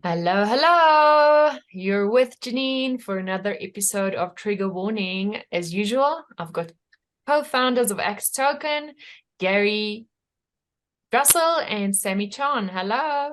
Hello, hello. You're with Janine for another episode of Trigger Warning. As usual, I've got co-founders of X Token, Gary, Russel, and Sammy Chon. Hello.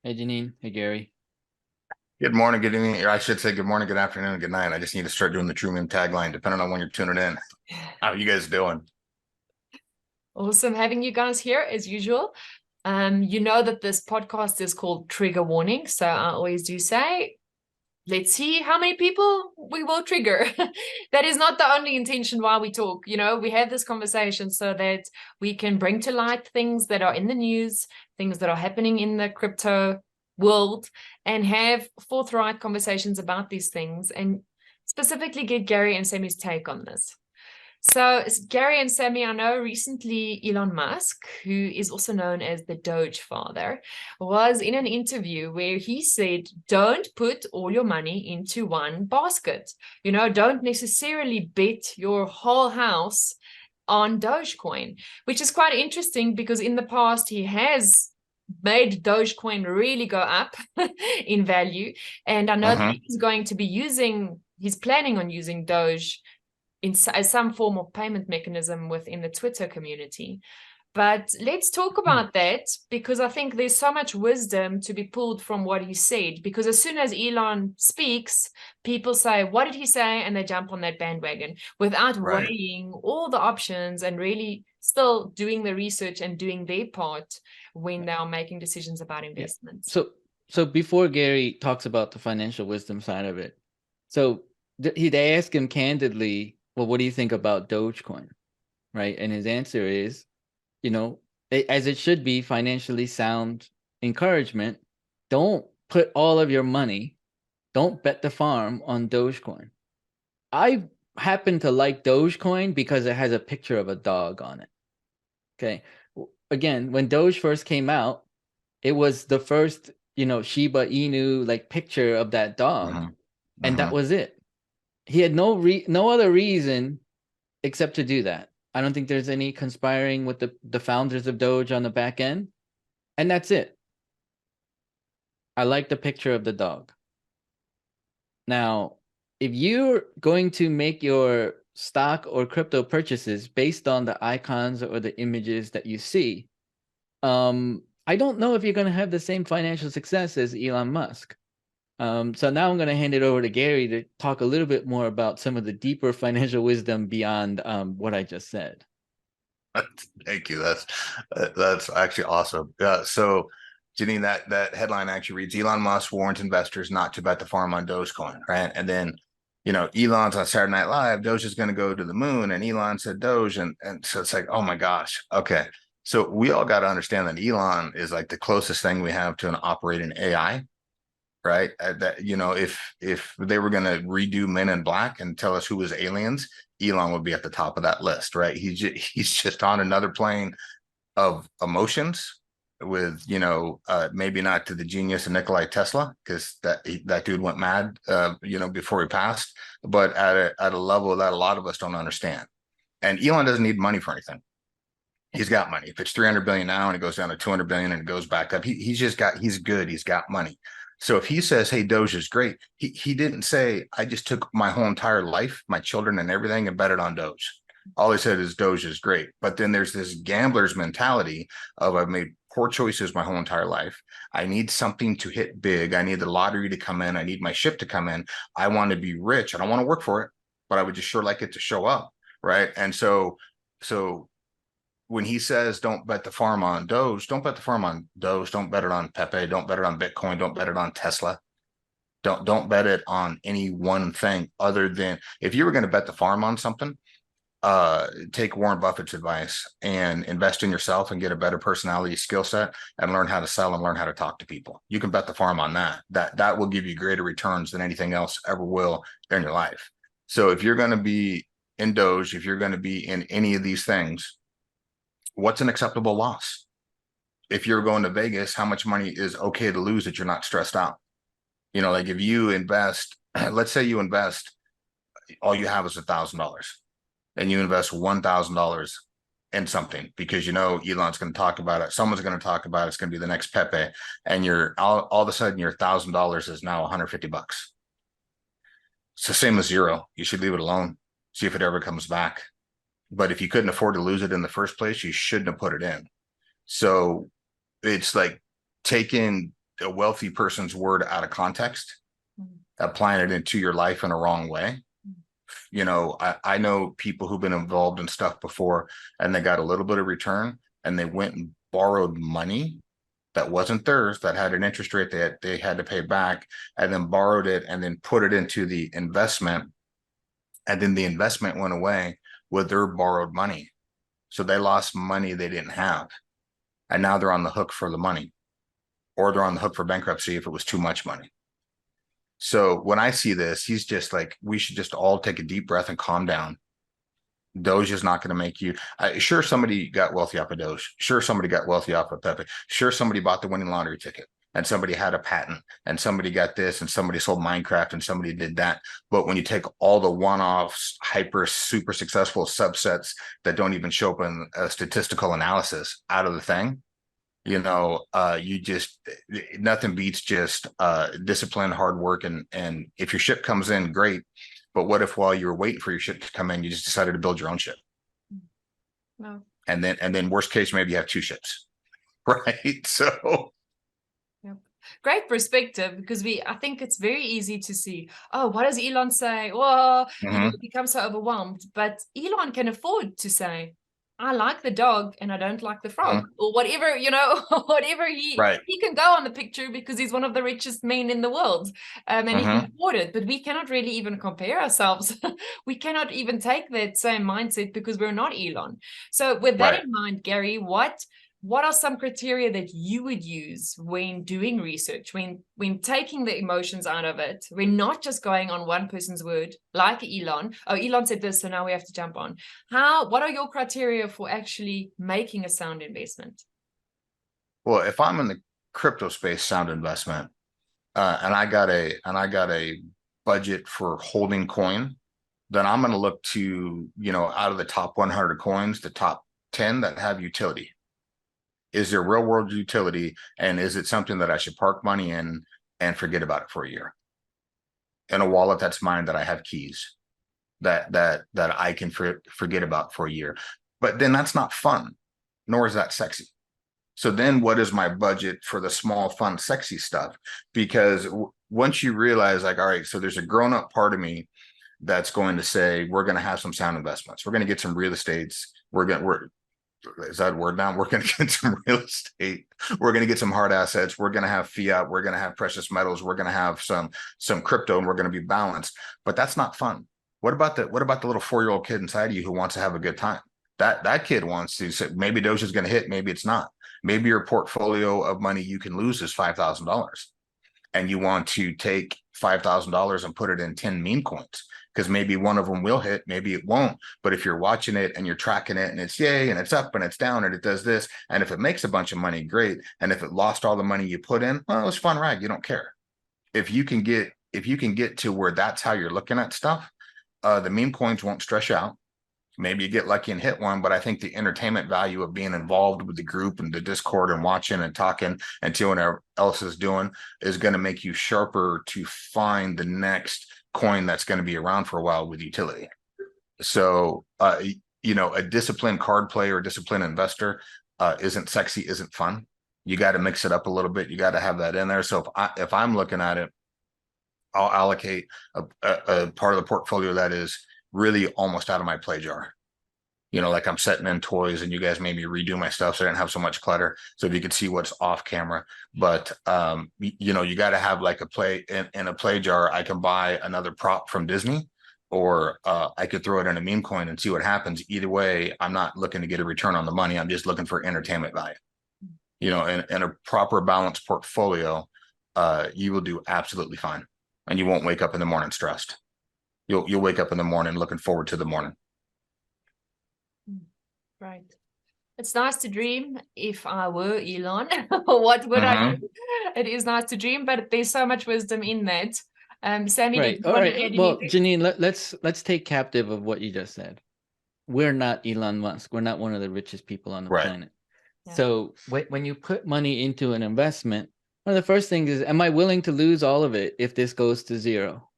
Hey Janine, hey Gary. Good morning, good evening, or I should say good morning, good afternoon, good night. I just need to start doing the True Meme tagline, depending on when you're tuning in. How are you guys doing? Awesome having you guys here as usual. You know that this podcast is called Trigger Warning, so I always do say, let's see how many people we will trigger. That is not the only intention why we talk. We have this conversation so that we can bring to light things that are in the news, things that are happening in the crypto world, and have forthright conversations about these things, and specifically get Gary and Sammy's take on this. So Gary and Sammy, I know recently Elon Musk, who is also known as the Doge father, was in an interview where he said, don't put all your money into one basket. Don't necessarily bet your whole house on Dogecoin, which is quite interesting because in the past he has made Dogecoin really go up in value. And I know that he's planning on using Doge as some form of payment mechanism within the Twitter community. But let's talk about that, because I think there's so much wisdom to be pulled from what he said. Because as soon as Elon speaks, people say, what did he say? And they jump on that bandwagon without weighing all the options and really still doing the research and doing their part when they are making decisions about investments. So before Gary talks about the financial wisdom side of it, so they ask him candidly, well, what do you think about Dogecoin? Right? And his answer is, as it should be, financially sound encouragement. Don't put all of your money, don't bet the farm on Dogecoin. I happen to like Dogecoin because it has a picture of a dog on it. Okay. Again, when Doge first came out, it was the first, Shiba Inu like picture of that dog. And that was it. He had no other reason except to do that. I don't think there's any conspiring with the founders of Doge on the back end. And that's it. I like the picture of the dog. Now, if you're going to make your stock or crypto purchases based on the icons or the images that you see, I don't know if you're going to have the same financial success as Elon Musk. So now I'm going to hand it over to Gary to talk a little bit more about some of the deeper financial wisdom beyond what I just said. Thank you. That's actually awesome. So Janine, that headline actually reads, Elon Musk warns investors not to bet the farm on Dogecoin, right? And then, Elon's on Saturday Night Live, Doge is going to go to the moon, and Elon said Doge, and so it's like, oh my gosh, okay. So we all got to understand that Elon is like the closest thing we have to an operating AI, right? That if they were going to redo Men in Black and tell us who was aliens, Elon would be at the top of that list, right? He's just on another plane of emotions with maybe not to the genius of Nikola Tesla, because that dude went mad before he passed, but at a level that a lot of us don't understand. And Elon doesn't need money for anything. He's got money. If it's 300 billion now and it goes down to 200 billion and it goes back up, he's good. He's got money. So if he says, hey, Doge is great, he didn't say, I just took my whole entire life, my children and everything, and bet it on Doge. All he said is Doge is great. But then there's this gambler's mentality of, I've made poor choices my whole entire life. I need something to hit big. I need the lottery to come in. I need my ship to come in. I want to be rich. I don't want to work for it, but I would just sure like it to show up, right? And so when he says don't bet the farm on Doge, don't bet the farm on Doge. Don't bet it on Pepe. Don't bet it on Bitcoin. Don't bet it on Tesla. Don't bet it on any one thing other than, if you were going to bet the farm on something, take Warren Buffett's advice and invest in yourself and get a better personality skill set and learn how to sell and learn how to talk to people. You can bet the farm on that. That will give you greater returns than anything else ever will in your life. So if you're going to be in Doge, if you're going to be in any of these things, what's an acceptable loss? If you're going to Vegas, how much money is okay to lose that you're not stressed out? Like if you invest, let's say you invest, all you have is $1,000 and you invest $1,000 in something, because you know Elon's going to talk about it. Someone's going to talk about it. It's going to be the next Pepe, and you're all of a sudden your $1,000 is now $150. It's the same as zero. You should leave it alone. See if it ever comes back. But if you couldn't afford to lose it in the first place, you shouldn't have put it in. So it's like taking a wealthy person's word out of context, applying it into your life in a wrong way. You know, I know people who've been involved in stuff before, and they got a little bit of return, and they went and borrowed money that wasn't theirs, that had an interest rate that they had to pay back, and then borrowed it and then put it into the investment. And then the investment went away with their borrowed money. So they lost money they didn't have. And now they're on the hook for the money, or they're on the hook for bankruptcy if it was too much money. So when I see this, he's just like, we should just all take a deep breath and calm down. Doge is not going to make you. Sure, somebody got wealthy off of Doge. Sure, somebody got wealthy off of Pepe. Sure, somebody bought the winning lottery ticket, and somebody had a patent, and somebody got this, and somebody sold Minecraft, and somebody did that. But when you take all the one-offs, hyper, super successful subsets that don't even show up in a statistical analysis out of the thing, you know, you just, nothing beats just discipline, hard work, and if your ship comes in, great. But what if while you were waiting for your ship to come in, you just decided to build your own ship? No. And then worst case, maybe you have two ships, right? So Yep. Great perspective, because I think it's very easy to see, oh, what does Elon say? Well, you know, become so overwhelmed. But Elon can afford to say, I like the dog and I don't like the frog, or whatever, you know, whatever he can go on the picture because he's one of the richest men in the world, and he can afford it. But we cannot really even compare ourselves. We cannot even take that same mindset because we're not Elon. So with that in mind, Gary, what are some criteria that you would use when doing research, when taking the emotions out of it? We're not just going on one person's word, like Elon. Oh, Elon said this, so now we have to jump on. What are your criteria for actually making a sound investment? Well, if I'm in the crypto space, sound investment, and I got a budget for holding coin, then I'm going to look to, you know, out of the top 100 coins, the top 10 that have utility. Is there real world utility, and is it something that I should park money in and forget about it for a year? In a wallet that's mine, that I have keys, that I can forget about for a year. But then that's not fun, nor is that sexy. So then what is my budget for the small, fun, sexy stuff? Because once you realize, like, all right, so there's a grown-up part of me that's going to say, we're going to have some sound investments. We're going to get some real estates. Is that a word now? We're going to get some real estate. We're going to get some hard assets. We're going to have fiat. We're going to have precious metals. We're going to have some crypto, and we're going to be balanced. But that's not fun. What about the little 4-year-old kid inside of you who wants to have a good time? That kid wants to say, maybe Doge is going to hit, maybe it's not. Maybe your portfolio of money you can lose is $5,000, and you want to take $5,000 and put it in 10 meme coins, because maybe one of them will hit, maybe it won't. But if you're watching it and you're tracking it, and it's yay, and it's up and it's down and it does this, and if it makes a bunch of money, great. And if it lost all the money you put in, well, it's fun rag. You don't care. If you can get to where that's how you're looking at stuff, the meme coins won't stress you out. Maybe you get lucky and hit one, but I think the entertainment value of being involved with the group and the Discord and watching and talking and seeing what else is doing is going to make you sharper to find the next coin that's going to be around for a while with utility. So, you know, a disciplined card player or disciplined investor isn't sexy, isn't fun. You got to mix it up a little bit. You got to have that in there. So if I'm looking at it, I'll allocate a part of the portfolio that is really almost out of my play jar. You know, like I'm setting in toys, and you guys made me redo my stuff so I didn't have so much clutter, so if you could see what's off camera. But you know, you got to have like a play in a play jar. I can buy another prop from Disney, or I could throw it in a meme coin and see what happens. Either way, I'm not looking to get a return on the money. I'm just looking for entertainment value. You know, in a proper balanced portfolio, you will do absolutely fine, and you won't wake up in the morning stressed. You'll wake up in the morning looking forward to the morning. Right. It's nice to dream. If I were Elon, what would I do? It is nice to dream, but there's so much wisdom in that. Sammy, right. All right. Well, Janine, let's take captive of what you just said. we're not Elon Musk. We're not one of the richest people on the Right. planet. Yeah. So when you put money into an investment, one of the first things is, am I willing to lose all of it if this goes to zero?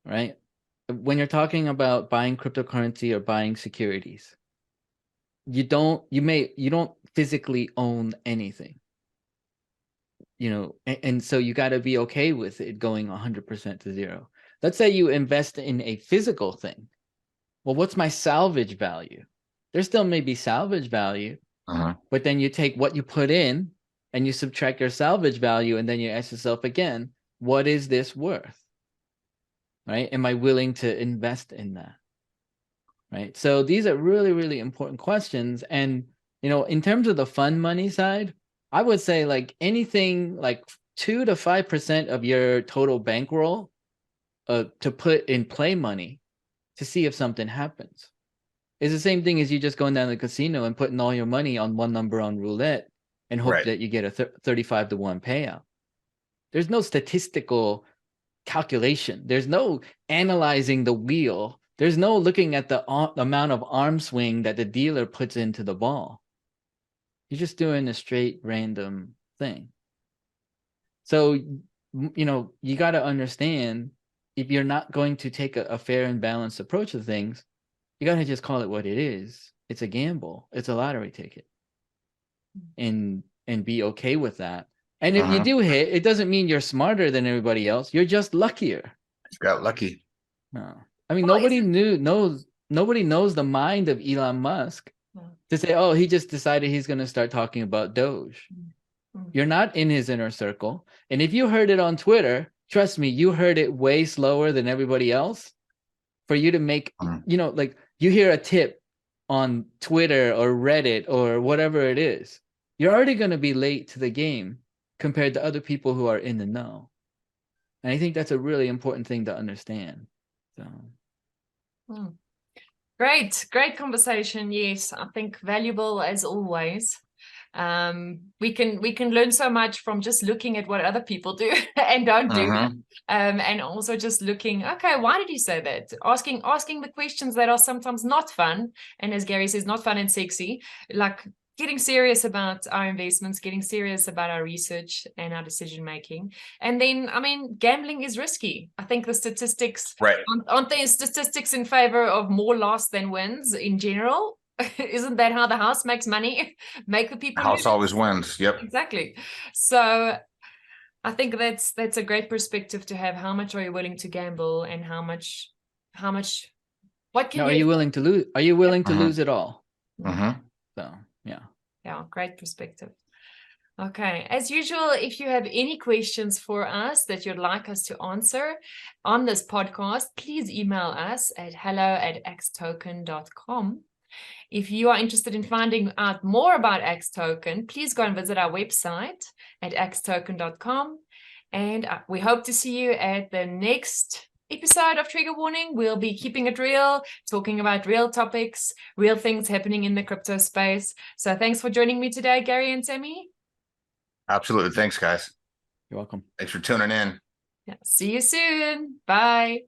Right? When you're talking about buying cryptocurrency or buying securities, you don't physically own anything. And so you got to be okay with it going 100% to zero. Let's say you invest in a physical thing. Well, what's my salvage value? There still may be salvage value, but then you take what you put in and you subtract your salvage value, and then you ask yourself again, what is this worth? Right? Am I willing to invest in that? Right? So these are really, really important questions. And, in terms of the fun money side, I would say like anything like 2 to 5% of your total bankroll to put in play money to see if something happens. It's the same thing as you just going down to the casino and putting all your money on one number on roulette and hope Right. that you get a 35 to 1 payout. There's no statistical calculation. There's no analyzing the wheel. There's no looking at the amount of arm swing that the dealer puts into the ball. You're just doing a straight random thing. So, you got to understand, if you're not going to take a fair and balanced approach to things, you got to just call it what it is. It's a gamble. It's a lottery ticket. And be okay with that. And if you do hit, it doesn't mean you're smarter than everybody else. You're just luckier. You got lucky. No. I mean, Well, nobody knows the mind of Elon Musk to say, oh, he just decided he's going to start talking about Doge. You're not in his inner circle. And if you heard it on Twitter, trust me, you heard it way slower than everybody else. For you to make, like you hear a tip on Twitter or Reddit or whatever it is, you're already going to be late to the game compared to other people who are in the know. And I think that's a really important thing to understand. So. Great conversation. Yes, I think valuable as always. We can learn so much from just looking at what other people do and don't do, and also just looking, okay, why did you say that? Asking the questions that are sometimes not fun, and as Gary says, not fun and sexy, like getting serious about our investments, getting serious about our research and our decision making. And then, I mean, gambling is risky. I think the statistics, aren't there statistics in favor of more loss than wins in general? Isn't that how the house makes money? Make the people House lose. always wins. Yep. Exactly. So I think that's a great perspective to have. How much are you willing to gamble, and how much what can are you willing to lose? Are you willing to lose it all? So yeah, great perspective. Okay, as usual, if you have any questions for us that you'd like us to answer on this podcast, please email us at hello@axtoken.com. If you are interested in finding out more about Axtoken, please go and visit our website at axtoken.com. And we hope to see you at the next episode of Trigger Warning. We'll be keeping it real, talking about real topics, real things happening in the crypto space. So thanks for joining me today, Gary and Sammy. Absolutely. Thanks, guys. You're welcome. Thanks for tuning in. Yeah, see you soon. Bye.